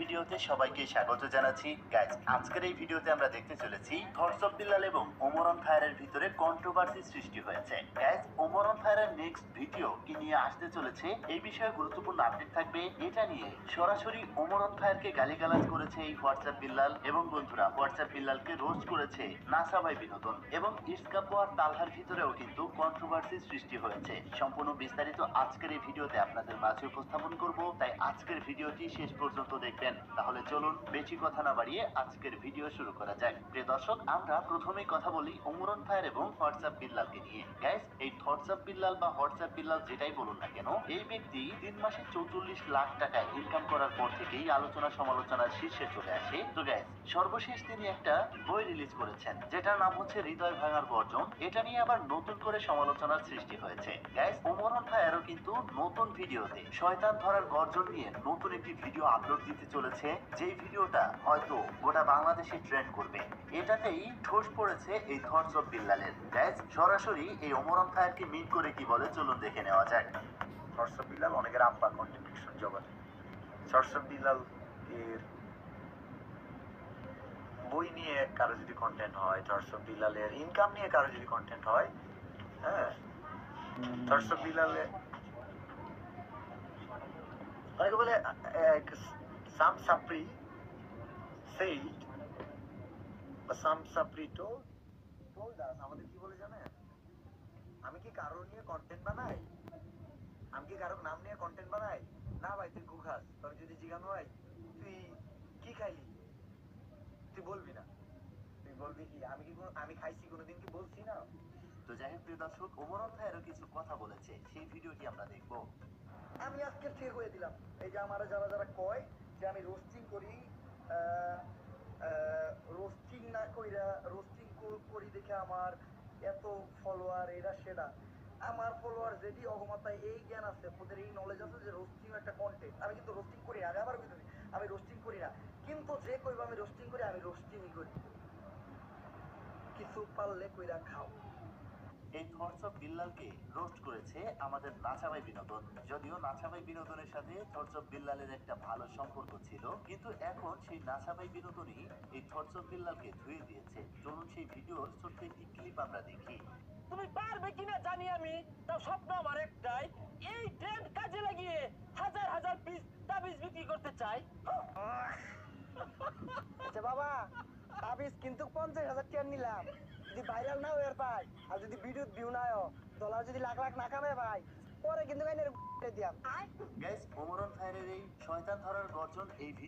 ভিডিওতে সবাইকে স্বাগত জানাচ্ছি। গাইস, আজকের এই ভিডিওতে আমরা দেখতে চলেছি থটস অফ বিল্লাল এবং ওমর অন ফায়ারের ভিতরে কন্ট্রোভার্সি সৃষ্টি হয়েছে। গাইস, ওমর অন ফায়ারের নেক্সট ভিডিও কি নিয়ে আসতে চলেছে এই বিষয়ে গুরুত্বপূর্ণ আপডেট থাকবে। এটা নিয়ে সরাসরি ওমর অন ফায়ারকে গালিগালাজ করেছে এই হোয়াটসঅ্যাপ বিল্লাল, এবং বন্ধুরা হোয়াটসঅ্যাপ বিল্লালকে রোস্ট করেছে নাসা ভাই বিনোদন, এবং ইসকাপো আর তালহার ভিতরেও কিন্তু কন্ট্রোভার্সি সৃষ্টি হয়েছে। সম্পূর্ণ বিস্তারিত আজকের এই ভিডিওতে আপনাদের মাঝে উপস্থাপন করব, তাই আজকের ভিডিওটি শেষ পর্যন্ত দেখবেন। তাহলে চলুন বেশি কথা না বাড়িয়ে আজকের ভিডিও শুরু করা যাক। প্রিয় দর্শক, আমরা প্রথমেই কথা বলি ওমর অন ফায়ার এবং হোয়াটসঅ্যাপ বিল্লালকে নিয়ে। গাইস, এই হোয়াটসঅ্যাপ বিল্লাল বা হোয়াটসঅ্যাপ বিল্লাল যেটাই বলুন না কেন, এই ব্যক্তি 3 মাসে 44 লাখ টাকা ইনকাম করার পর থেকেই আলোচনা সমালোচনার শীর্ষে চলে আসে। তো গাইস, সর্বশেষ তিনি একটা বই রিলিজ করেছেন যেটার নাম হচ্ছে হৃদয় ভাঙার গর্জন। এটা নিয়ে আবার নতুন করে সমালোচনার সৃষ্টি হয়েছে। গাইস, ওমর অন ফায়ারও কিন্তু নতুন ভিডিওতে শয়তান ধরার গর্জন নিয়ে নতুন একটি ভিডিও আপলোড দিতে চলেছে, যেই ভিডিওটা হয়তো গোটা বাংলাদেশে ট্রেন্ড করবে। এটাতেই ঠোস পড়েছে এই থটস অফ বিল্লালের। গাইস, সরাসরি এই ওমর অন ফায়ারকে মিন করে কি বলে চলুন দেখে নেওয়া যাক। থটস অফ বিল্লাল অনেকের আব্বা কন্টেন্ট ক্রিয়েশন জগতে। থটস অফ বিল্লাল এর বই নিয়ে কারো যদি কন্টেন্ট হয়, থটস অফ বিল্লালের ইনকাম নিয়ে কারো যদি কন্টেন্ট হয়, হ্যাঁ, থটস অফ বিল্লালে অনেকে বলে সাম সাপ্রি সেইড বা সাম সাপ্রি টোল্ড আস। আমাদের কি বলে জানেন? আমি কি কারো নিয়ে কন্টেন্ট বানাই? আমি কি কারো নাম নিয়ে কন্টেন্ট বানাই? না ভাই, তুই গু খাস। তোর যদি জিজ্ঞাসা হয় তুই কি খাইলি, তুই বলবি না। তুই বলবি কি আমি খাইছি কোনোদিন কি বলছি না? তো যাই হোক প্রিয় দর্শক, ওমর অন ফায়ারও কিছু কথা বলেছে, সেই ভিডিওটি আমরা দেখবো। আমি আজকে ঠিক হয়ে দিলাম। এই যে আমার যারা যারা কয় যে আমি রোস্টিং করি, রোস্টিং না কইরা রোস্টিং করি দেখে আমার এত ফলোয়ার, এরা সেটা। আমার ফলোয়ার যেটি অগমাতায় এই জ্ঞান আছে, ওদের এই নলেজ আছে যে রোস্টিং একটা কন্টেন্ট। আমি কিন্তু রোস্টিং করি না, আমি আবার কিন্তু আমি রোস্টিং করি না, কিন্তু যে কইবা আমি রোস্টিং করি, আমি রোস্টিংই করি। কিছু পারলে কইরা খাও। এই থটস অফ বিল্লালকে রোস্ট করেছে আমাদের নাচাবাই বিনোদন। যদিও নাচাবাই বিনোদনের সাথে থটস অফ বিল্লালের একটা ভালো সম্পর্ক ছিল, কিন্তু এখন সেই নাচাবাই বিনোদনই এই থটস অফ বিল্লালকে ধুয়ে দিয়েছে। চলুন সেই ভিডিওর ছোট্ট একটি ক্লিপ আমরা দেখি। তুমি পারবে কিনা জানি আমি, তাও স্বপ্ন আমার একটাই, এই ট্রেন্ড কাজে লাগিয়ে হাজার হাজার পিস তাবিজ বিক্রি করতে চাই। আচ্ছা বাবা, তাবিজ কিন্তু 50,000 টাকা নিলাম। যদি ভাইরাল না হয়ে পাই, আর যদি ভিডিও ভিউ না হয়, ডলার যদি লাখ লাখ না কামে ভাই, পরে কিন্তু দিয়াম। গাইস, ওমর অন ফায়ারের এই শয়তান ধরার গর্জন এই